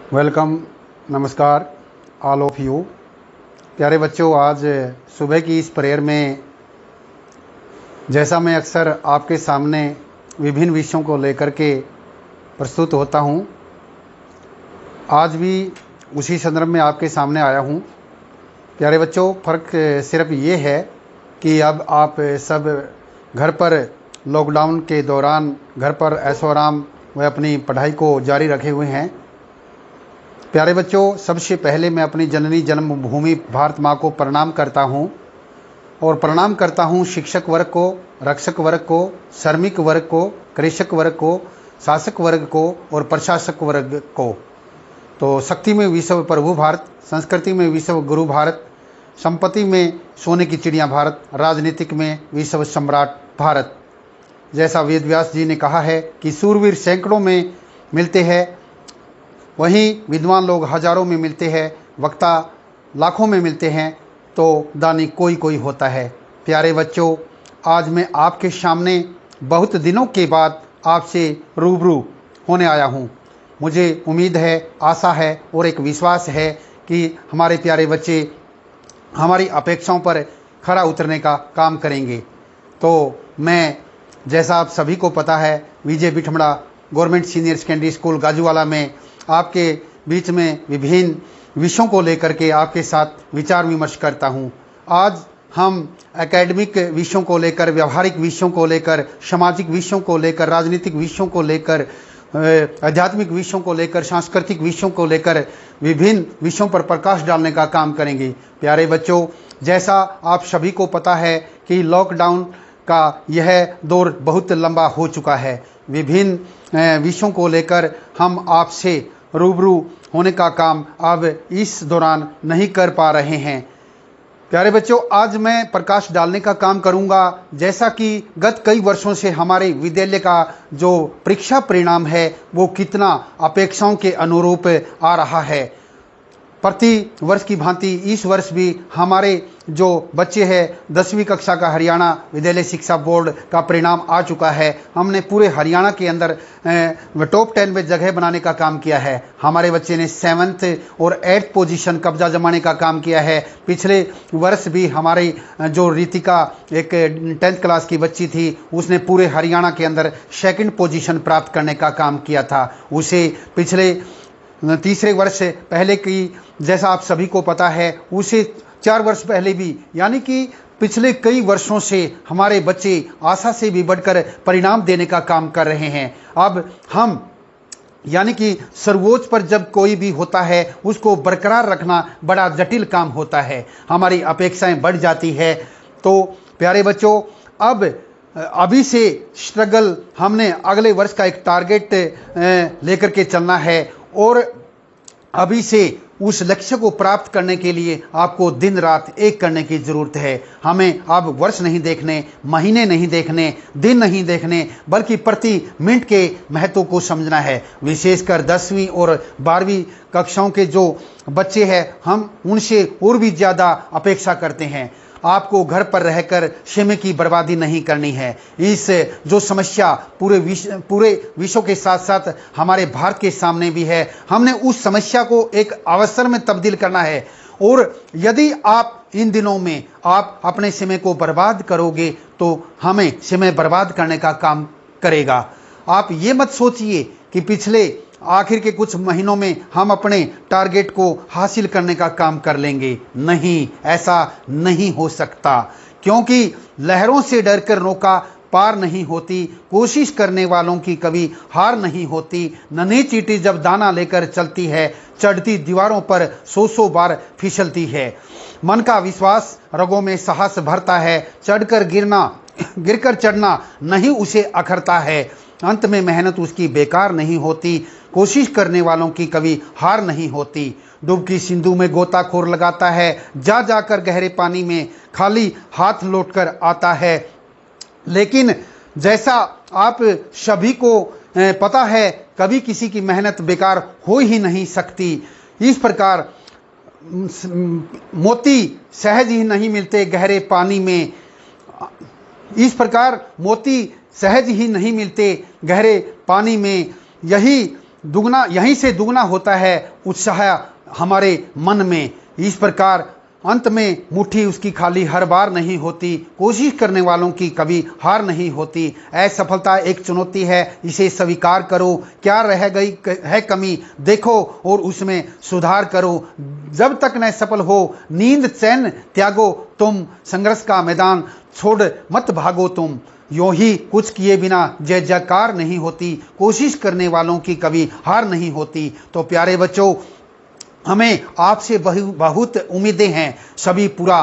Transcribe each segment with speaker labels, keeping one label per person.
Speaker 1: Welcome, नमस्कार all of you. प्यारे बच्चों, आज सुबह की इस प्रेयर में जैसा मैं अक्सर आपके सामने विभिन्न विषयों को लेकर के प्रस्तुत होता हूँ, आज भी उसी संदर्भ में आपके सामने आया हूँ। प्यारे बच्चों, फ़र्क सिर्फ ये है कि अब आप सब घर पर लॉकडाउन के दौरान घर पर ऐशो आराम व अपनी पढ़ाई को जारी रखे हुए हैं। प्यारे बच्चों, सबसे पहले मैं अपनी जननी जन्मभूमि भारत माँ को प्रणाम करता हूँ और प्रणाम करता हूँ शिक्षक वर्ग को, रक्षक वर्ग को, श्रमिक वर्ग को, कृषक वर्ग को, शासक वर्ग को और प्रशासक वर्ग को। तो शक्ति में विश्व प्रभु भारत, संस्कृति में विश्व गुरु भारत, संपत्ति में सोने की चिड़िया भारत, राजनीतिक में विश्व सम्राट भारत। जैसा वेद व्यास जी ने कहा है कि सूरवीर सैकड़ों में मिलते हैं, वहीं विद्वान लोग हजारों में मिलते हैं, वक्ता लाखों में मिलते हैं, तो दानी कोई कोई होता है। प्यारे बच्चों, आज मैं आपके सामने बहुत दिनों के बाद आपसे रूबरू होने आया हूँ। मुझे उम्मीद है, आशा है और एक विश्वास है कि हमारे प्यारे बच्चे हमारी अपेक्षाओं पर खरा उतरने का काम करेंगे। तो मैं, जैसा आप सभी को पता है, विजय Bithmara government senior secondary school गाजूवाला में आपके बीच में विभिन्न विषयों को लेकर के आपके साथ विचार विमर्श करता हूं। आज हम एकेडमिक विषयों को लेकर, व्यवहारिक विषयों को लेकर, सामाजिक विषयों को लेकर, राजनीतिक विषयों को लेकर, आध्यात्मिक विषयों को लेकर, सांस्कृतिक विषयों को लेकर विभिन्न विषयों पर प्रकाश डालने का काम करेंगे। प्यारे बच्चों, जैसा आप सभी को पता है कि लॉकडाउन का यह दौर बहुत लंबा हो चुका है। विभिन्न विषयों को लेकर हम आपसे रूबरू होने का काम अब इस दौरान नहीं कर पा रहे हैं। प्यारे बच्चों, आज मैं प्रकाश डालने का काम करूंगा, जैसा कि गत कई वर्षों से हमारे विद्यालय का जो परीक्षा परिणाम है वो कितना अपेक्षाओं के अनुरूप आ रहा है। प्रति वर्ष की भांति इस वर्ष भी हमारे जो बच्चे हैं 10वीं कक्षा का हरियाणा विद्यालय शिक्षा बोर्ड का परिणाम आ चुका है। हमने पूरे हरियाणा के अंदर टॉप 10 में जगह बनाने का काम किया है। हमारे बच्चे ने 7th और 8th पोजीशन कब्जा जमाने का काम किया है। पिछले वर्ष भी हमारी जो रीतिका एक 10th क्लास की बच्ची थी, उसने पूरे हरियाणा के अंदर 2nd पोजीशन प्राप्त करने का काम किया था। उसे पिछले तीसरे वर्ष पहले की, जैसा आप सभी को पता है, उसे 4 वर्ष पहले भी, यानी कि पिछले कई वर्षों से हमारे बच्चे आशा से भी बढ़कर परिणाम देने का काम कर रहे हैं। अब हम, यानी कि सर्वोच्च पर जब कोई भी होता है उसको बरकरार रखना बड़ा जटिल काम होता है, हमारी अपेक्षाएं बढ़ जाती है। तो प्यारे बच्चों, अब अभी से स्ट्रगल, हमने अगले वर्ष का एक टारगेट लेकर के चलना है और अभी से उस लक्ष्य को प्राप्त करने के लिए आपको दिन रात एक करने की ज़रूरत है। हमें अब वर्ष नहीं देखने, महीने नहीं देखने, दिन नहीं देखने, बल्कि प्रति मिनट के महत्व को समझना है। विशेषकर 10वीं और 12वीं कक्षाओं के जो बच्चे हैं, हम उनसे और भी ज़्यादा अपेक्षा करते हैं। आपको घर पर रहकर समय की बर्बादी नहीं करनी है। इस जो समस्या पूरे विश्व के साथ साथ हमारे भारत के सामने भी है, हमने उस समस्या को एक अवसर में तब्दील करना है। और यदि आप इन दिनों में आप अपने समय को बर्बाद करोगे तो हमें समय बर्बाद करने का काम करेगा। आप ये मत सोचिए कि पिछले आखिर के कुछ महीनों में हम अपने टारगेट को हासिल करने का काम कर लेंगे। नहीं, ऐसा नहीं हो सकता, क्योंकि लहरों से डरकर नौका पार नहीं होती, कोशिश करने वालों की कभी हार नहीं होती। नन्ही चींटी जब दाना लेकर चलती है, चढ़ती दीवारों पर 100 बार फिसलती है। मन का विश्वास रगों में साहस भरता है, गिरकर चढ़ना नहीं उसे अखरता है। अंत में मेहनत उसकी बेकार नहीं होती, कोशिश करने वालों की कभी हार नहीं होती। डुबकी सिंधु में गोताखोर लगाता है, जा जाकर गहरे पानी में खाली हाथ लौटकर आता है। लेकिन जैसा आप सभी को पता है, कभी किसी की मेहनत बेकार हो ही नहीं सकती। इस प्रकार मोती सहज ही नहीं मिलते गहरे पानी में। इस प्रकार मोती सहज ही नहीं मिलते गहरे पानी में। यही दुगना, यहीं से दुगना होता है उत्साह हमारे मन में। इस प्रकार अंत में मुट्ठी उसकी खाली हर बार नहीं होती, कोशिश करने वालों की कभी हार नहीं होती। असफलता एक चुनौती है, इसे स्वीकार करो। क्या रह गई है कमी देखो और उसमें सुधार करो। जब तक न सफल हो नींद चैन त्यागो, तुम संघर्ष का मैदान छोड़ मत भागो। तुम यूं ही कुछ किए बिना जय जयकार नहीं होती, कोशिश करने वालों की कभी हार नहीं होती। तो प्यारे बच्चों, हमें आपसे बहुत उम्मीदें हैं। सभी पूरा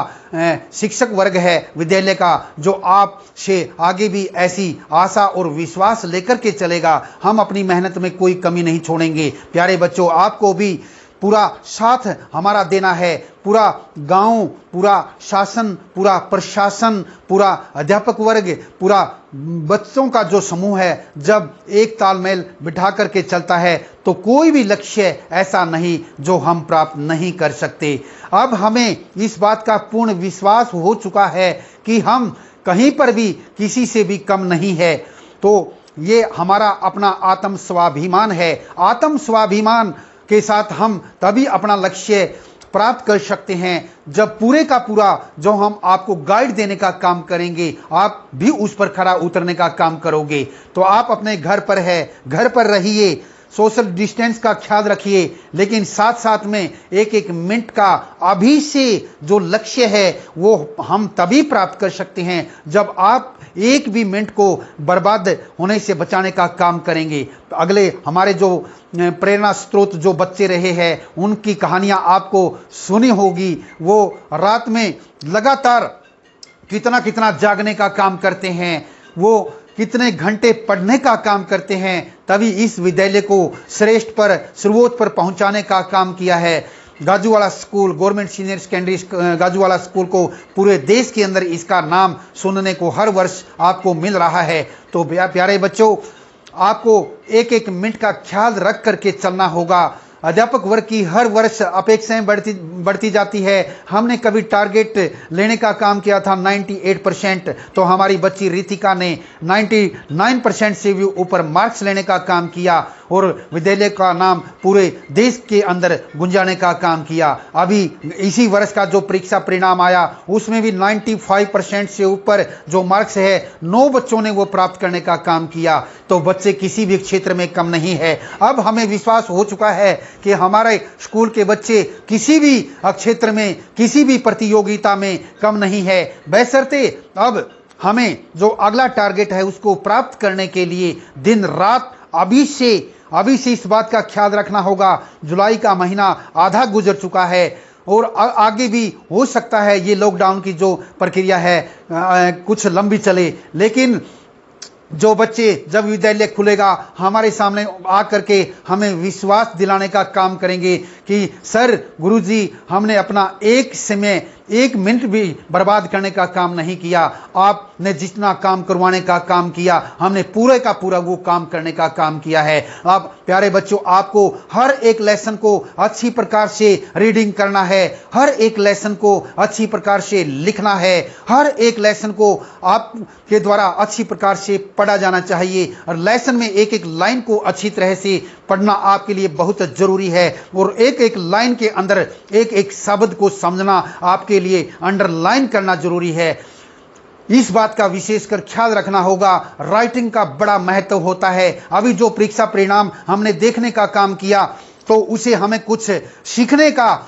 Speaker 1: शिक्षक वर्ग है विद्यालय का, जो आपसे आगे भी ऐसी आशा और विश्वास लेकर के चलेगा। हम अपनी मेहनत में कोई कमी नहीं छोड़ेंगे। प्यारे बच्चों, आपको भी पूरा साथ हमारा देना है। पूरा गांव, पूरा शासन, पूरा प्रशासन, पूरा अध्यापक वर्ग, पूरा बच्चों का जो समूह है, जब एक तालमेल बिठा करके चलता है तो कोई भी लक्ष्य ऐसा नहीं जो हम प्राप्त नहीं कर सकते। अब हमें इस बात का पूर्ण विश्वास हो चुका है कि हम कहीं पर भी किसी से भी कम नहीं है। तो ये हमारा अपना आत्म स्वाभिमान है। आत्म स्वाभिमान के साथ हम तभी अपना लक्ष्य प्राप्त कर सकते हैं जब पूरे का पूरा जो हम आपको गाइड देने का काम करेंगे, आप भी उस पर खरा उतरने का काम करोगे। तो आप अपने घर पर है, घर पर रहिए, सोशल डिस्टेंस का ख्याल रखिए, लेकिन साथ साथ में एक एक मिनट का अभी से जो लक्ष्य है वो हम तभी प्राप्त कर सकते हैं जब आप एक भी मिनट को बर्बाद होने से बचाने का काम करेंगे। अगले हमारे जो प्रेरणा स्रोत जो बच्चे रहे हैं, उनकी कहानियां आपको सुनी होगी। वो रात में लगातार कितना कितना जागने का काम करते हैं, वो कितने घंटे पढ़ने का काम करते हैं, तभी इस विद्यालय को श्रेष्ठ पर, सर्वोच्च पर पहुंचाने का काम किया है। Gajuwala school, government senior secondary Gajuwala school को पूरे देश के अंदर इसका नाम सुनने को हर वर्ष आपको मिल रहा है। तो प्यारे बच्चों, आपको एक एक मिनट का ख्याल रख करके चलना होगा। अध्यापक वर्ग की हर वर्ष अपेक्षाएं बढ़ती जाती है। हमने कभी टारगेट लेने का काम किया था 98%, तो हमारी बच्ची रितिका ने 99% से भी ऊपर मार्क्स लेने का काम किया और विद्यालय का नाम पूरे देश के अंदर गुंजाने का काम किया। अभी इसी वर्ष का जो परीक्षा परिणाम आया उसमें भी 95% से ऊपर जो मार्क्स है 9 बच्चों ने वो प्राप्त करने का काम किया। तो बच्चे किसी भी क्षेत्र में कम नहीं है। अब हमें विश्वास हो चुका है कि हमारे स्कूल के बच्चे किसी भी क्षेत्र में, किसी भी प्रतियोगिता में कम नहीं है। बशर्ते अब हमें जो अगला टारगेट है उसको प्राप्त करने के लिए दिन रात अभी से इस बात का ख्याल रखना होगा। जुलाई का महीना आधा गुजर चुका है और आगे भी हो सकता है ये लॉकडाउन की जो प्रक्रिया है कुछ लंबी चले, लेकिन जो बच्चे जब विद्यालय खुलेगा हमारे सामने आकर के हमें विश्वास दिलाने का काम करेंगे कि सर, गुरुजी, हमने अपना एक समय, एक मिनट भी बर्बाद करने का काम नहीं किया। आपने जितना काम करवाने का काम किया, हमने पूरे का पूरा वो काम करने का काम किया है। अब प्यारे बच्चों, आपको हर एक लेसन को अच्छी प्रकार से रीडिंग करना है, हर एक लेसन को अच्छी प्रकार से लिखना है, हर एक लेसन को आपके द्वारा अच्छी प्रकार से पढ़ा जाना चाहिए और लेसन में एक एक लाइन को अच्छी तरह से पढ़ना आपके लिए बहुत जरूरी है और एक एक लाइन के अंदर एक एक शब्द को समझना आपके लिए अंडरलाइन करना जरूरी है। इस बात का विशेषकर ख्याल रखना होगा। राइटिंग का बड़ा महत्व होता है। अभी जो परीक्षा परिणाम हमने देखने का काम किया तो उसे हमें कुछ सीखने का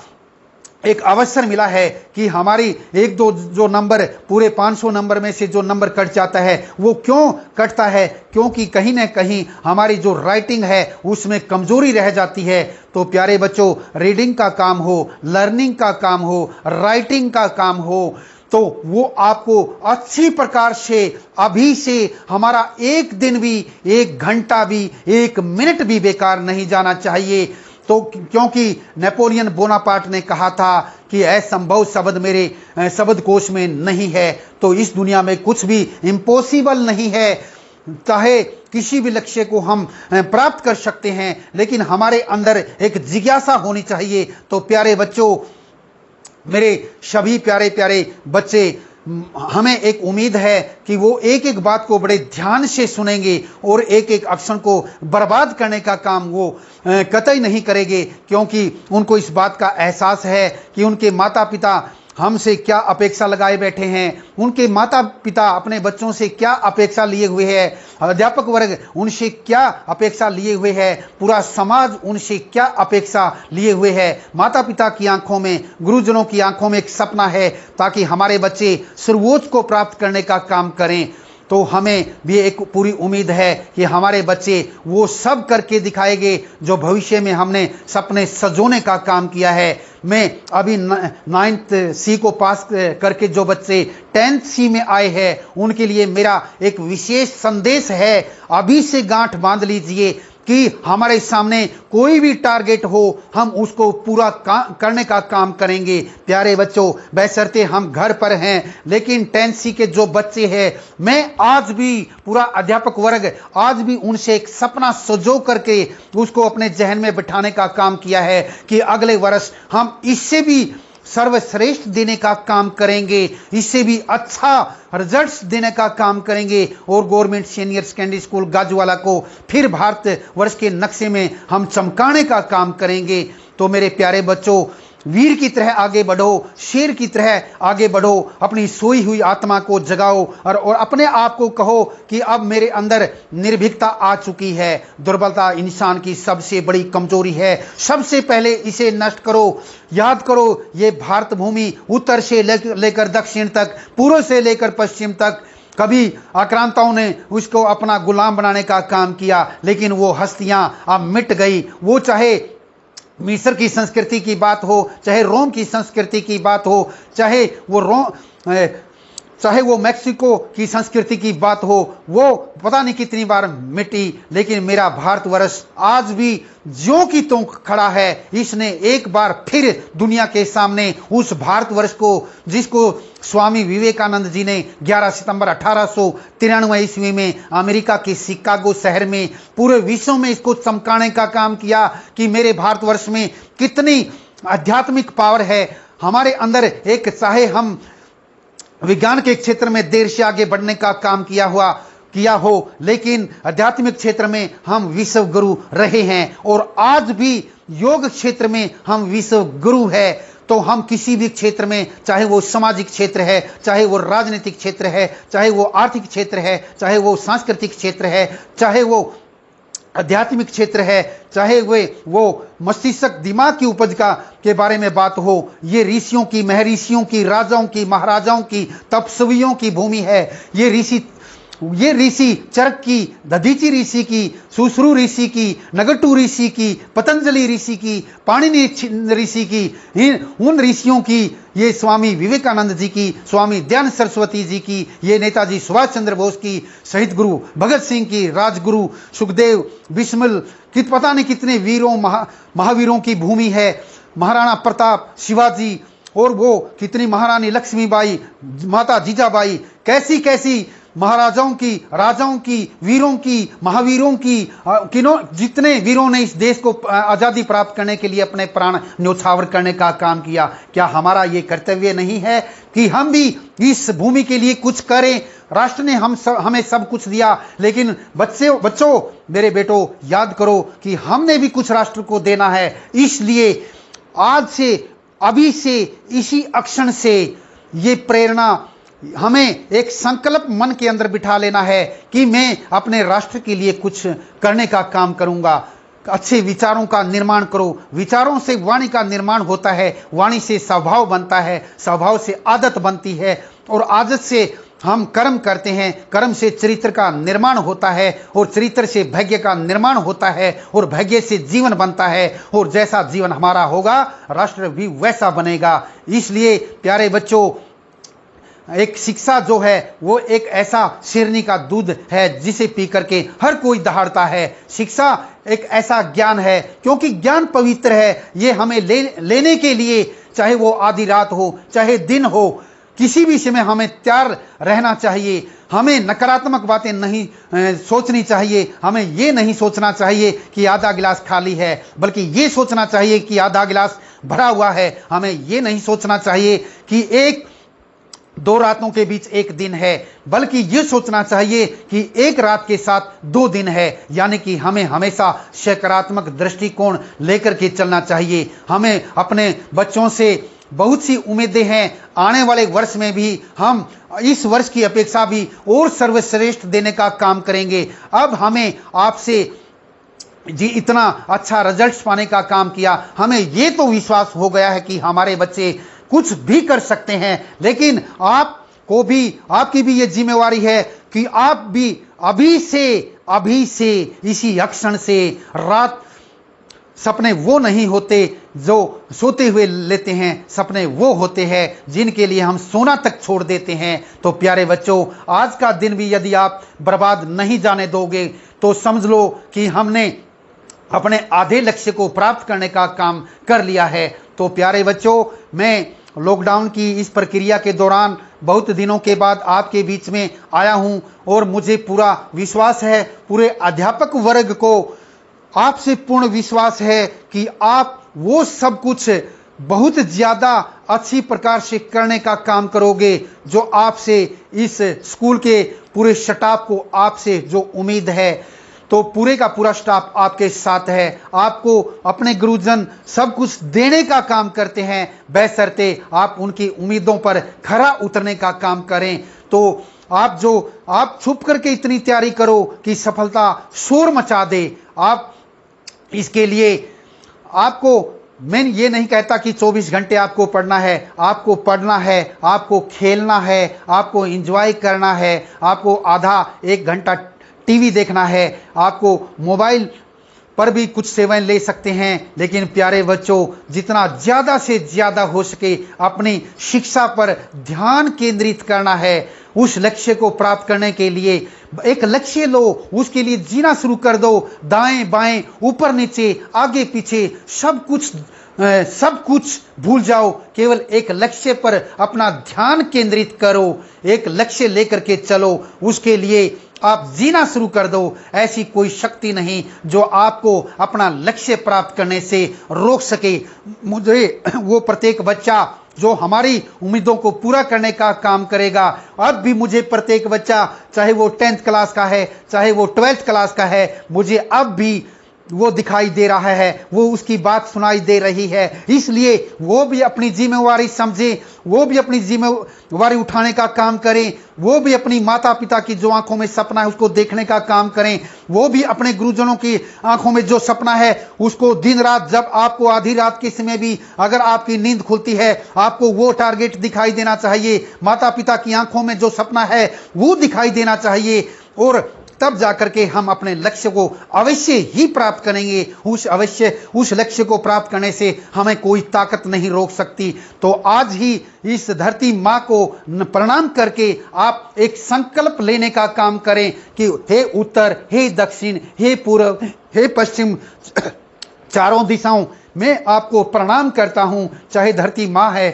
Speaker 1: एक अवसर मिला है कि हमारी एक दो जो नंबर पूरे 500 नंबर में से जो नंबर कट जाता है वो क्यों कटता है, क्योंकि कहीं ना कहीं हमारी जो राइटिंग है उसमें कमजोरी रह जाती है। तो प्यारे बच्चों, रीडिंग का काम हो, लर्निंग का काम हो, राइटिंग का काम हो, तो वो आपको अच्छी प्रकार से अभी से, हमारा एक दिन भी, एक घंटा भी, एक मिनट भी बेकार नहीं जाना चाहिए। तो क्योंकि नेपोलियन बोनापार्ट ने कहा था कि असंभव शब्द मेरे शब्दकोश में नहीं है। तो इस दुनिया में कुछ भी इम्पॉसिबल नहीं है। चाहे किसी भी लक्ष्य को हम प्राप्त कर सकते हैं, लेकिन हमारे अंदर एक जिज्ञासा होनी चाहिए। तो प्यारे बच्चों, मेरे सभी प्यारे प्यारे बच्चे, हमें एक उम्मीद है कि वो एक एक बात को बड़े ध्यान से सुनेंगे और एक एक अक्षर को बर्बाद करने का काम वो कतई नहीं करेंगे, क्योंकि उनको इस बात का एहसास है कि उनके माता पिता हमसे क्या अपेक्षा लगाए बैठे हैं, उनके माता पिता अपने बच्चों से क्या अपेक्षा लिए हुए है, अध्यापक वर्ग उनसे क्या अपेक्षा लिए हुए है, पूरा समाज उनसे क्या अपेक्षा लिए हुए है। माता पिता की आंखों में, गुरुजनों की आंखों में एक सपना है ताकि हमारे बच्चे सर्वोच्च को प्राप्त करने का काम करें। तो हमें भी एक पूरी उम्मीद है कि हमारे बच्चे वो सब करके दिखाएंगे जो भविष्य में हमने सपने सजोने का काम किया है। मैं अभी 9th C को पास करके जो बच्चे 10th C में आए हैं उनके लिए मेरा एक विशेष संदेश है, अभी से गांठ बांध लीजिए कि हमारे सामने कोई भी टारगेट हो हम उसको पूरा करने का काम करेंगे। प्यारे बच्चों, बशर्ते हम घर पर हैं, लेकिन 10th C के जो बच्चे हैं, मैं आज भी पूरा अध्यापक वर्ग आज भी उनसे एक सपना सजो करके उसको अपने जहन में बिठाने का काम किया है कि अगले वर्ष हम इससे भी सर्वश्रेष्ठ देने का काम करेंगे, इससे भी अच्छा रिजल्ट्स देने का काम करेंगे और गवर्नमेंट सीनियर सेकेंडरी स्कूल गाजूवाला को फिर भारत वर्ष के नक्शे में हम चमकाने का काम करेंगे। तो मेरे प्यारे बच्चों, वीर की तरह आगे बढ़ो, शेर की तरह आगे बढ़ो, अपनी सोई हुई आत्मा को जगाओ और अपने आप को कहो कि अब मेरे अंदर निर्भीकता आ चुकी है। दुर्बलता इंसान की सबसे बड़ी कमजोरी है, सबसे पहले इसे नष्ट करो। याद करो, ये भारत भूमि उत्तर से लेकर दक्षिण तक, पूर्व से लेकर पश्चिम तक, कभी आक्रांताओं ने उसको अपना गुलाम बनाने का काम किया, लेकिन वो हस्तियां अब मिट गई। वो चाहे मिस्र की संस्कृति की बात हो, चाहे रोम की संस्कृति की बात हो, चाहे वो मैक्सिको की संस्कृति की बात हो, वो पता नहीं कितनी बार मिटी, लेकिन मेरा भारतवर्ष आज भी ज्यों की त्यों खड़ा है। इसने एक बार फिर दुनिया के सामने उस भारतवर्ष को, जिसको स्वामी विवेकानंद जी ने 11 सितंबर 1893 ईस्वी में अमेरिका के शिकागो शहर में पूरे विश्व में इसको चमकाने का काम किया कि मेरे भारतवर्ष में कितनी आध्यात्मिक पावर है। हमारे अंदर एक, चाहे हम विज्ञान के क्षेत्र में देर से आगे बढ़ने का काम किया हो, लेकिन आध्यात्मिक क्षेत्र में हम विश्व गुरु रहे हैं और आज भी योग क्षेत्र में हम विश्व गुरु है। तो हम किसी भी क्षेत्र में, चाहे वो सामाजिक क्षेत्र है, चाहे वो राजनीतिक क्षेत्र है, चाहे वो आर्थिक क्षेत्र है, चाहे वो सांस्कृतिक क्षेत्र है, चाहे वो आध्यात्मिक क्षेत्र है, चाहे वो मस्तिष्क दिमाग की उपज के बारे में बात हो, ये ऋषियों की, महर्षियों की, राजाओं की, महाराजाओं की, तपस्वियों की भूमि है। ये ऋषि चरक की, दधीचि ऋषि की, सुश्रु ऋषि की, नगटू ऋषि की, पतंजलि ऋषि की, पाणिनि ऋषि की, उन ऋषियों की, ये स्वामी विवेकानंद जी की, स्वामी दयानंद सरस्वती जी की, ये नेताजी सुभाष चंद्र बोस की, शहीद गुरु भगत सिंह की, राजगुरु सुखदेव, बिस्मिल, पता नहीं कितने वीरों, महावीरों की भूमि है। महाराणा प्रताप, शिवाजी और वो कितनी महारानी लक्ष्मीबाई, माता जीजाबाई, कैसी कैसी महाराजाओं की, राजाओं की, वीरों की, महावीरों की, जितने वीरों ने इस देश को आज़ादी प्राप्त करने के लिए अपने प्राण न्योछावर करने का काम किया। क्या हमारा ये कर्तव्य नहीं है कि हम भी इस भूमि के लिए कुछ करें? राष्ट्र ने हमें सब कुछ दिया, लेकिन बच्चों, मेरे बेटों, याद करो कि हमने भी कुछ राष्ट्र को देना है। इसलिए आज से, अभी से, इसी अक्षण से ये प्रेरणा, हमें एक संकल्प मन के अंदर बिठा लेना है कि मैं अपने राष्ट्र के लिए कुछ करने का काम करूंगा। अच्छे विचारों का निर्माण करो। विचारों से वाणी का निर्माण होता है, वाणी से स्वभाव बनता है, स्वभाव से आदत बनती है और आदत से हम कर्म करते हैं, कर्म से चरित्र का निर्माण होता है और चरित्र से भाग्य का निर्माण होता है और भाग्य से जीवन बनता है और जैसा जीवन हमारा होगा राष्ट्र भी वैसा बनेगा। इसलिए प्यारे बच्चों, एक शिक्षा जो है वो एक ऐसा शेरनी का दूध है जिसे पी करके हर कोई दहाड़ता है। शिक्षा एक ऐसा ज्ञान है, क्योंकि ज्ञान पवित्र है। ये हमें लेने के लिए, चाहे वो आधी रात हो, चाहे दिन हो, किसी भी समय हमें तैयार रहना चाहिए। हमें नकारात्मक बातें नहीं सोचनी चाहिए। हमें ये नहीं सोचना चाहिए कि आधा गिलास खाली है, बल्कि ये सोचना चाहिए कि आधा गिलास भरा हुआ है। हमें ये नहीं सोचना चाहिए कि एक दो रातों के बीच एक दिन है, बल्कि यह सोचना चाहिए कि एक रात के साथ दो दिन है। यानी कि हमें हमेशा सकारात्मक दृष्टिकोण लेकर के चलना चाहिए। हमें अपने बच्चों से बहुत सी उम्मीदें हैं। आने वाले वर्ष में भी हम इस वर्ष की अपेक्षा भी और सर्वश्रेष्ठ देने का काम करेंगे। अब हमें आपसे जी इतना अच्छा रिजल्ट्स पाने का काम किया, हमें ये तो विश्वास हो गया है कि हमारे बच्चे कुछ भी कर सकते हैं। लेकिन आपको भी, आपकी भी ये जिम्मेवारी है कि आप भी अभी से इसी क्षण से रात सपने वो नहीं होते जो सोते हुए लेते हैं, सपने वो होते हैं जिनके लिए हम सोना तक छोड़ देते हैं। तो प्यारे बच्चों, आज का दिन भी यदि आप बर्बाद नहीं जाने दोगे तो समझ लो कि हमने अपने आधे लक्ष्य को प्राप्त करने का काम कर लिया है। तो प्यारे बच्चों, मैं लॉकडाउन की इस प्रक्रिया के दौरान बहुत दिनों के बाद आपके बीच में आया हूं और मुझे पूरा विश्वास है, पूरे अध्यापक वर्ग को आपसे पूर्ण विश्वास है कि आप वो सब कुछ बहुत ज़्यादा अच्छी प्रकार से करने का काम करोगे जो आपसे इस स्कूल के पूरे स्टाफ को आपसे जो उम्मीद है। तो पूरे का पूरा स्टाफ आपके साथ है। आपको अपने गुरुजन सब कुछ देने का काम करते हैं, बशर्ते आप उनकी उम्मीदों पर खरा उतरने का काम करें। तो आप छुप करके इतनी तैयारी करो कि सफलता शोर मचा दे। आप इसके लिए आपको, मैं ये नहीं कहता कि 24 घंटे आपको पढ़ना है, आपको पढ़ना है, आपको खेलना है, आपको एंजॉय करना है, आपको आधा एक घंटा टीवी देखना है, आपको मोबाइल पर भी कुछ सेवाएं ले सकते हैं। लेकिन प्यारे बच्चों, जितना ज़्यादा से ज़्यादा हो सके अपनी शिक्षा पर ध्यान केंद्रित करना है। उस लक्ष्य को प्राप्त करने के लिए एक लक्ष्य लो, उसके लिए जीना शुरू कर दो। दाएं बाएं ऊपर नीचे आगे पीछे सब कुछ भूल जाओ, केवल एक लक्ष्य पर अपना ध्यान केंद्रित करो। एक लक्ष्य लेकर के चलो, उसके लिए आप जीना शुरू कर दो। ऐसी कोई शक्ति नहीं जो आपको अपना लक्ष्य प्राप्त करने से रोक सके। मुझे वो प्रत्येक बच्चा जो हमारी उम्मीदों को पूरा करने का काम करेगा, अब भी मुझे प्रत्येक बच्चा, चाहे वो 10th क्लास का है, चाहे वो 12th क्लास का है, मुझे अब भी वो दिखाई दे रहा है, वो उसकी बात सुनाई दे रही है। इसलिए वो भी अपनी जिम्मेवारी समझे, वो भी अपनी जिम्मेवारी उठाने का काम करें, वो भी अपनी माता पिता की जो आंखों में सपना है उसको देखने का काम करें, वो भी अपने गुरुजनों की आंखों में जो सपना है उसको दिन रात, जब आपको आधी रात के समय भी अगर आपकी नींद खुलती है, आपको वो टारगेट दिखाई देना चाहिए। माता पिता की आंखों में जो सपना है वो दिखाई देना चाहिए, और तब जाकर के हम अपने लक्ष्य को अवश्य ही प्राप्त करेंगे। उस लक्ष्य को प्राप्त करने से हमें कोई ताकत नहीं रोक सकती। तो आज ही इस धरती माँ को प्रणाम करके आप एक संकल्प लेने का काम करें कि हे उत्तर, हे दक्षिण, हे पूर्व, हे पश्चिम, चारों दिशाओं में आपको प्रणाम करता हूं। चाहे धरती माँ है,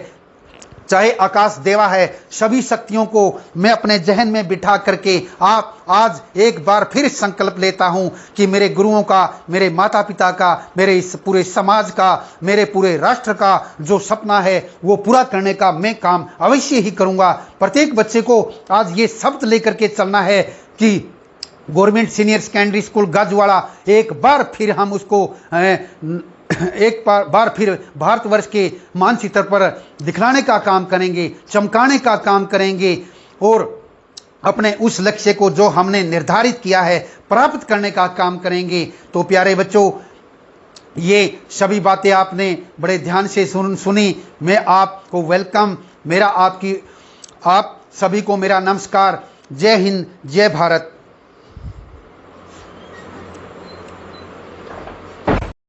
Speaker 1: चाहे आकाश देवा है, सभी शक्तियों को मैं अपने जहन में बिठा करके आज एक बार फिर संकल्प लेता हूं कि मेरे गुरुओं का, मेरे माता पिता का, मेरे इस पूरे समाज का, मेरे पूरे राष्ट्र का जो सपना है वो पूरा करने का मैं काम अवश्य ही करूंगा। प्रत्येक बच्चे को आज ये शब्द लेकर के चलना है कि गवर्नमेंट सीनियर सेकेंडरी स्कूल गजवाड़ा, एक बार फिर हम उसको एक बार फिर भारतवर्ष के मानचित्र पर दिखलाने का काम करेंगे, चमकाने का काम करेंगे, और अपने उस लक्ष्य को जो हमने निर्धारित किया है प्राप्त करने का काम करेंगे। तो प्यारे बच्चों, ये सभी बातें आपने बड़े ध्यान से सुनी। मैं आपको वेलकम, आप सभी को मेरा नमस्कार। जय हिंद, जय भारत।